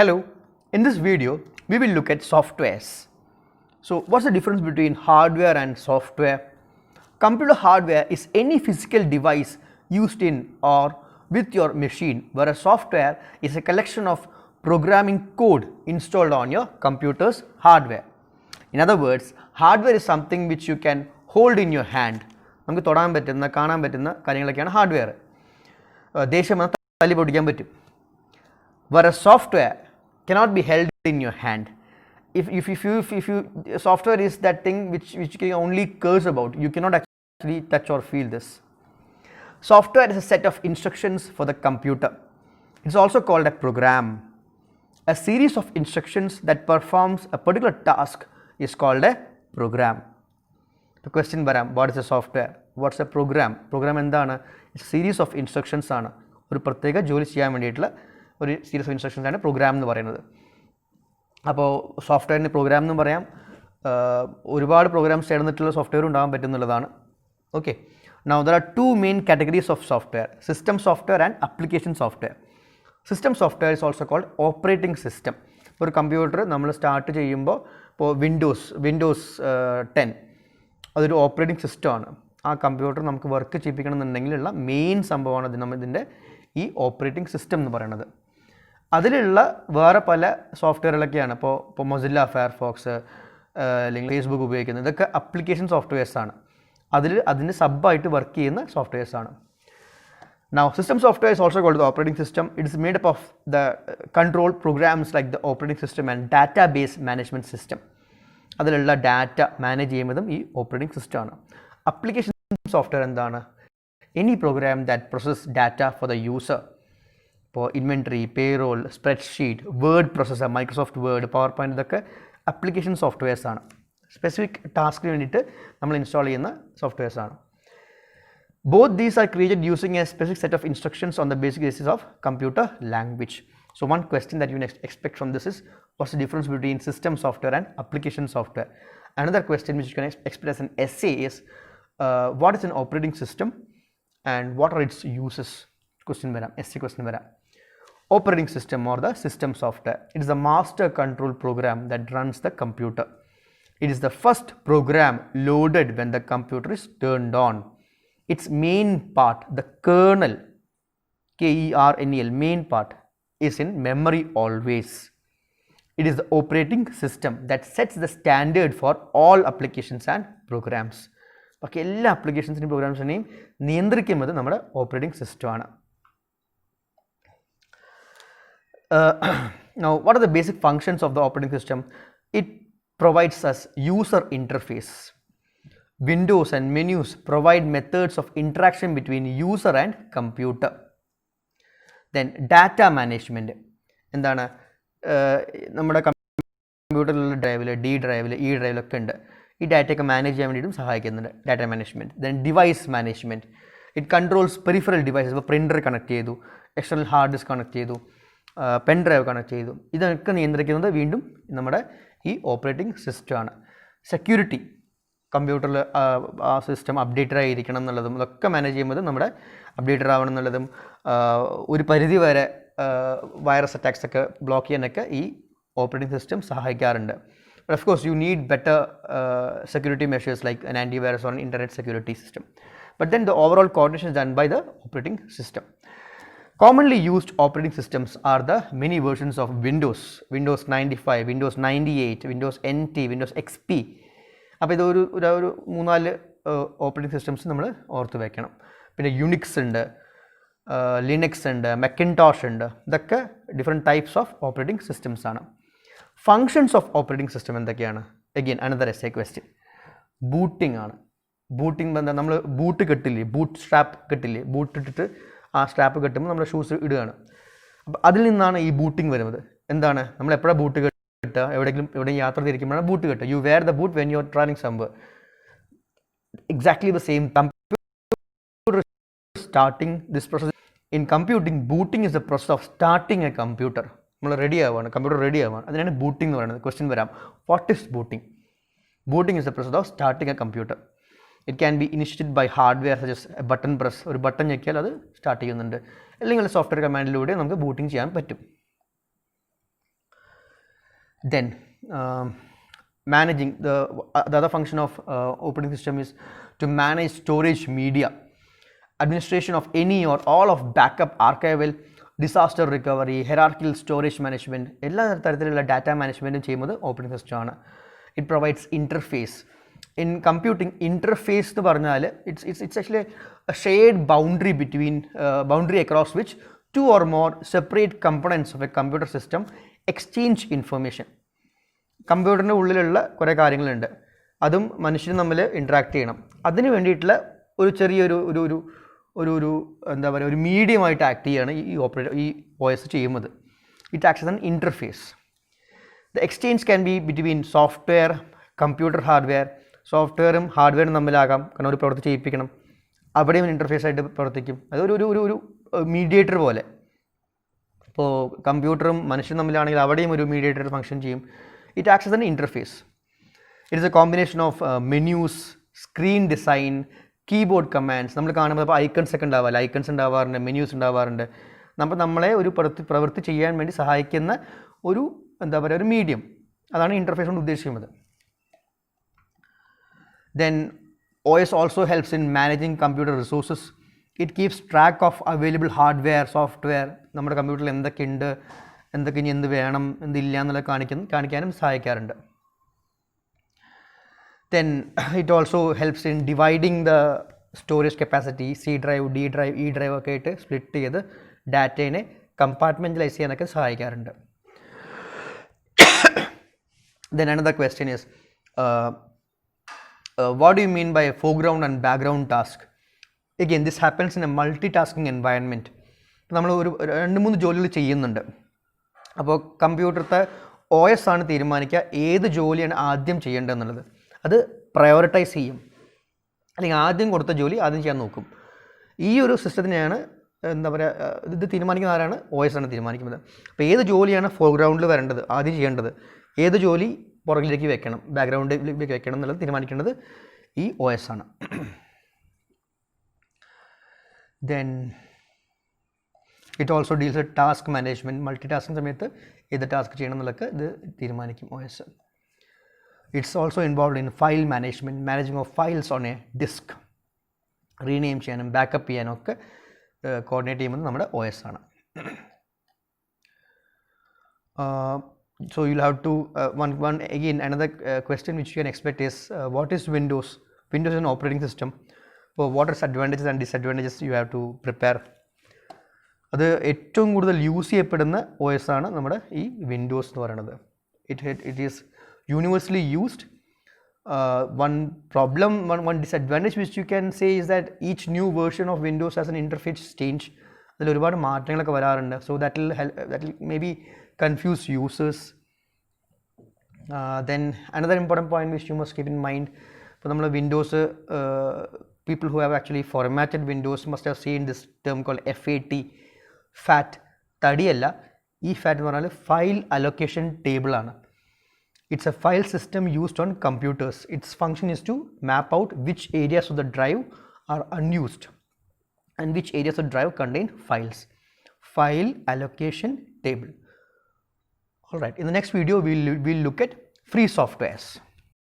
Hello, in this video we will look at softwares. So what's the difference between hardware and software? Computer hardware is any physical device used in or with your machine, whereas software is a collection of programming code installed on your computer's hardware. In other words, hardware is something which you can hold in your hand. നമുക്ക് തൊടാൻ പറ്റുന്ന കാണാൻ പറ്റുന്ന കാര്യങ്ങളൊക്കെയാണ് hardware. ദേഷ്യം തല്ലി പൊടിക്കാൻ പറ്റും. Whereas software cannot be held in your hand. If you software is that thing which you can only curse about. You cannot actually touch or feel this. Software is a set of instructions for the computer. It's also called a program. A series of instructions that performs a particular task is called a program. The question varam, what is a software? What's a program? Program endana? It's a series of instructions aanu. ഒരു പ്രത്യേക ജോലി ചെയ്യാൻ വേണ്ടിയിട്ടുള്ള ഒരു series of instructions ആണ് programme എന്ന് പറയുന്നത്. അപ്പോൾ സോഫ്റ്റ്വെയറിന് പ്രോഗ്രാം എന്ന് പറയാം, ഒരുപാട് പ്രോഗ്രാംസ് ചേർന്നിട്ടുള്ള സോഫ്റ്റ്വെയർ ഉണ്ടാകാൻ പറ്റുന്നുള്ളതാണ്. Okay, now there are two main categories of software: system software and application software. System software is also called operating system. ഒരു കമ്പ്യൂട്ടർ നമ്മൾ സ്റ്റാർട്ട് ചെയ്യുമ്പോൾ ഇപ്പോൾ വിൻഡോസ് 10 അതൊരു ഓപ്പറേറ്റിംഗ് സിസ്റ്റമാണ്. ആ കമ്പ്യൂട്ടർ നമുക്ക് വർക്ക് ചെയ്യിപ്പിക്കണം എന്നുണ്ടെങ്കിലുള്ള മെയിൻ സംഭവമാണ് ഇതിൻ്റെ ഈ ഓപ്പറേറ്റിംഗ് സിസ്റ്റം എന്ന് പറയുന്നത്. അതിലുള്ള വേറെ പല സോഫ്റ്റ്വെയറുകളൊക്കെയാണ്. ഇപ്പോൾ മൊസില്ല ഫയർഫോക്സ് അല്ലെങ്കിൽ ഫേസ്ബുക്ക് ഉപയോഗിക്കുന്നത്, ഇതൊക്കെ അപ്ലിക്കേഷൻ സോഫ്റ്റ്വെയർസാണ്. അതിന് സബ്ബായിട്ട് വർക്ക് ചെയ്യുന്ന സോഫ്റ്റ്വെയർസാണ്. Now system software is also called the operating system. It is made up of the control programs like the operating system and database management system. അതിലുള്ള ഡാറ്റ മാനേജ് ചെയ്യുന്നതും ഈ operating system ആണ്. Application software എന്താണ്? Any program that process data for the user. ഇപ്പോൾ inventory, payroll, spreadsheet, word processor, Microsoft Word, PowerPoint, ഇതൊക്കെ application softwares ആണ്. Specific ടാസ്കിന് വേണ്ടിയിട്ട് നമ്മൾ ഇൻസ്റ്റാൾ ചെയ്യുന്ന സോഫ്റ്റ്വെയർസ് ആണ്. Both these are created using a specific set of instructions on the basic basis of computer language. So one question that you expect from this is, what's the difference between system software and application software? Another question which you can expect as an essay is, what is an operating system and what are its uses? Question varam, essay question varam. Operating system or the system software, it is the master control program that runs the computer. It is the first program loaded when the computer is turned on. Its main part, the kernel, kernel, main part is in memory always. It is the operating system that sets the standard for all applications and programs. Okay, എല്ലാ അപ്ലിക്കേഷൻസിനും പ്രോഗ്രാംസിനെയും നിയന്ത്രിക്കുന്നത് നമ്മുടെ operating സിസ്റ്റമാണ്. Now, what are the basic functions of the operating system? It provides us user interface. Windows and menus provide methods of interaction between user and computer. Then data management. എന്താണ്? നമ്മുടെ കമ്പ്യൂട്ടറിലുള്ള ഡ്രൈവിൽ, D ഡ്രൈവിൽ, E ഡ്രൈവിലൊക്കെ ഉണ്ട്. ഈ ഡാറ്റയൊക്കെ manage ചെയ്യാൻ വേണ്ടിയിട്ടും സഹായിക്കുന്നുണ്ട് data management. Then device management. It controls peripheral devices. ഇപ്പോൾ പ്രിൻ്റർ കണക്ട് ചെയ്തു, എക്സ്റ്റർണൽ ഹാർഡ് ഡിസ്ക് കണക്ട് ചെയ്തു, പെൻ ഡ്രൈവ് കണക്ട് ചെയ്തു. ഇതൊക്കെ നിയന്ത്രിക്കുന്നത് വീണ്ടും നമ്മുടെ ഈ ഓപ്പറേറ്റിംഗ് സിസ്റ്റമാണ്. സെക്യൂരിറ്റി, കമ്പ്യൂട്ടറിൽ ആ സിസ്റ്റം അപ്ഡേറ്റഡ് ആയിരിക്കണം എന്നുള്ളതും ഇതൊക്കെ മാനേജ് ചെയ്യുന്നത് നമ്മുടെ അപ്ഡേറ്റഡ് ആവണം എന്നുള്ളതും, ഒരു പരിധി വരെ വൈറസ് അറ്റാക്സ് ഒക്കെ ബ്ലോക്ക് ചെയ്യാനൊക്കെ ഈ ഓപ്പറേറ്റിംഗ് സിസ്റ്റം സഹായിക്കാറുണ്ട്. But of course you need better security measures like an antivirus or an internet security system. But then the overall coordination is done by the operating system. Commonly used operating systems are the many versions of Windows: Windows 95, Windows 98, Windows NT, Windows XP. അപ്പോൾ ഇതൊരു 3-4 operating systems നമ്മൾ ഓർത്ത് വയ്ക്കണം. പിന്നെ Unix ഉണ്ട്, Linux ഉണ്ട്, മെക്കിൻടോഷ് ഉണ്ട്. ഇതൊക്കെ different types of operating systems ആണ്. ഫങ്ഷൻസ് ഓഫ് ഓപ്പറേറ്റിംഗ് സിസ്റ്റം എന്തൊക്കെയാണ്? Again another essay question. Booting ആണ്. ബൂട്ടിംഗ് എന്താ? നമ്മൾ ബൂട്ട് കെട്ടില്ലേ, ബൂട്ട് സ്ട്രാപ്പ് കെട്ടില്ലേ, ബൂട്ട് ഇട്ടിട്ട് ആ സ്ട്രാപ്പ് കെട്ടുമ്പോൾ നമ്മൾ ഷൂസ് ഇടുകയാണ്. അപ്പോൾ അതിൽ നിന്നാണ് ഈ ബൂട്ടിംഗ് വരുന്നത്. എന്താണ്? നമ്മൾ എപ്പോഴാണ് ബൂട്ട് കെട്ടുക? എവിടെയും യാത്ര തിരിക്കുമ്പോഴാണ് ബൂട്ട് കെട്ടുക. You wear the boot when you are travelling somewhere. Exactly the same. Computer starting this process in computing. Booting is the process of starting a computer. നമ്മൾ റെഡി ആവുകയാണ്, കമ്പ്യൂട്ടർ റെഡി ആവുകയാണ്. അതിനാണ് booting എന്ന് പറയുന്നത്. Question വരാം, what is booting? Booting is the process of starting a computer. It can be initiated by hardware such as a button press. ഒരു button ഞെക്കിയാൽ അത് സ്റ്റാർട്ട് ചെയ്യുന്നുണ്ട്. അല്ലെങ്കിൽ സോഫ്റ്റ്വെയർ കമാൻഡിലൂടെ നമുക്ക് ബൂട്ടിംഗ് ചെയ്യാൻ പറ്റും. Then managing the other function of operating system is to manage storage media, administration of any or all of backup, archival, disaster recovery, hierarchical storage management, എല്ലാ തരത്തിലുള്ള ഡാറ്റ മാനേജ്മെൻറ്റും ചെയ്യുന്നത് ഓപ്പറേറ്റിംഗ് സിസ്റ്റമാണ്. It provides interface. In computing interface എന്ന് പറഞ്ഞാൽ it's actually A shared boundary across which two or more separate components of a computer system exchange information. കമ്പ്യൂട്ടറിൻ്റെ ഉള്ളിലുള്ള കുറേ കാര്യങ്ങളുണ്ട്, അതും മനുഷ്യനും തമ്മിൽ ഇൻട്രാക്ട് ചെയ്യണം. അതിന് വേണ്ടിയിട്ടുള്ള ഒരു ചെറിയൊരു ഒരു എന്താ പറയുക, ഒരു മീഡിയമായിട്ട് ആക്ട് ചെയ്യുകയാണ് ഈ OS ചെയ്യുന്നത്. It acts as an interface. The exchange can be between software, computer hardware. സോഫ്റ്റ്വെയറും ഹാർഡ്വെയറും തമ്മിലാകാം, കാരണം ഒരു പ്രവൃത്തി ചെയ്യിപ്പിക്കണം, അവിടെയും ഇൻ്റർഫേസ് ആയിട്ട് പ്രവർത്തിക്കും. അതൊരു മീഡിയേറ്റർ പോലെ. ഇപ്പോൾ കമ്പ്യൂട്ടറും മനുഷ്യനും തമ്മിലാണെങ്കിൽ അവിടെയും ഒരു മീഡിയേറ്റർ ഫംഗ്ഷൻ ചെയ്യും. It acts as an interface. It is A combination of menus, screen design, keyboard commands. നമ്മൾ കാണുമ്പോൾ ഇപ്പോൾ ഐക്കൺസ് ഒക്കെ ഉണ്ടാവാറില്ല, ഐക്കൺസ് ഉണ്ടാവാറുണ്ട്, മെന്യൂസ് ഉണ്ടാവാറുണ്ട്. നമ്മളെ ഒരു പ്രവൃത്തി ചെയ്യാൻ വേണ്ടി സഹായിക്കുന്ന ഒരു എന്താ പറയുക, ഒരു മീഡിയം. അതാണ് ഇൻ്റർഫേസ് കൊണ്ട് ഉദ്ദേശിക്കുന്നത്. Then OS also helps in managing computer resources. It keeps track of available hardware, software. നമ്മുടെ കമ്പ്യൂട്ടറിൽ എന്തൊക്കെയുണ്ട്, എന്തൊക്കെ ഇനി എന്ത് വേണം, എന്തില്ല എന്നുള്ള കാണിക്കാനും സഹായിക്കാറുണ്ട്. Then it also helps in dividing the storage capacity. C drive, D drive, E drive ഒക്കെ ആയിട്ട് സ്പ്ലിറ്റ് ചെയ്ത് ഡാറ്റേനെ കമ്പാർട്ട്മെൻറ്റലൈസ് ചെയ്യാനൊക്കെ സഹായിക്കാറുണ്ട്. Then another question is, what do you mean by a foreground and background task? Again, this happens in a multitasking environment. നമ്മൾ ഒരു 2-3 ജോലികൾ ചെയ്യുന്നുണ്ട്. അപ്പോൾ കമ്പ്യൂട്ടറത്തെ OS ആണ് തീരുമാനിക്കുക ഏത് ജോലിയാണ് ആദ്യം ചെയ്യേണ്ടതെന്നുള്ളത്. അത് പ്രയോറിറ്റൈസ് ചെയ്യും, അല്ലെങ്കിൽ ആദ്യം കൊടുത്ത ജോലി ആദ്യം ചെയ്യാൻ നോക്കും. ഈ ഒരു സിസ്റ്റത്തിനെയാണ് എന്താ പറയുക, ഇത് തീരുമാനിക്കുന്ന ആരാണ്? OS ആണ് തീരുമാനിക്കുന്നത്. അപ്പോൾ ഏത് ജോലിയാണ് ഫോർഗ്രൗണ്ടിൽ വരേണ്ടത്, ആദ്യം ചെയ്യേണ്ടത്, ഏത് ജോലി പുറകിലേക്ക് വെക്കണം, ബാക്ക്ഗ്രൗണ്ടിലേക്ക് വെക്കണം എന്നുള്ളത് തീരുമാനിക്കേണ്ടത് ഈ OS ആണ്. Then it also deals with task management. Multitasking സമയത്ത് ഏത് ടാസ്ക് ചെയ്യണം എന്നുള്ളതൊക്കെ ഇത് തീരുമാനിക്കും OS. It's also involve in file management, managing of files on a disk. Rename ചെയ്യാനും ബാക്കപ്പ് ചെയ്യാനും ഒക്കെ കോർഡിനേറ്റ് ചെയ്യുന്നത് നമ്മുടെ OS ആണ്. So you'll have to another question which you can expect is, what is Windows? Windows is an operating system. So what are its advantages and disadvantages you have to prepare. അത് ഏറ്റവും കൂടുതൽ use ചെയ്യപ്പെടുന്ന OS ആണ് നമ്മുടെ ഈ Windows എന്ന് പറയുന്നത്. It is universally used. one disadvantage which you can say is that each new version of Windows has an interface change. അതിൽ ഒരുപാട് മാറ്റങ്ങളൊക്കെ വരാറുണ്ട്. So that will maybe confuse users. Then another important point which you must keep in mind, for നമ്മൾ Windows, people who have actually formatted Windows must have seen this term called FAT. തടിയല്ല, ഈ FAT എന്ന് പറഞ്ഞാൽ file allocation table ആണ്. It's a file system used on computers. Its function is to map out which areas of the drive are unused and which areas of drive contain files. File allocation table. All right, in the next video we'll look at free softwares.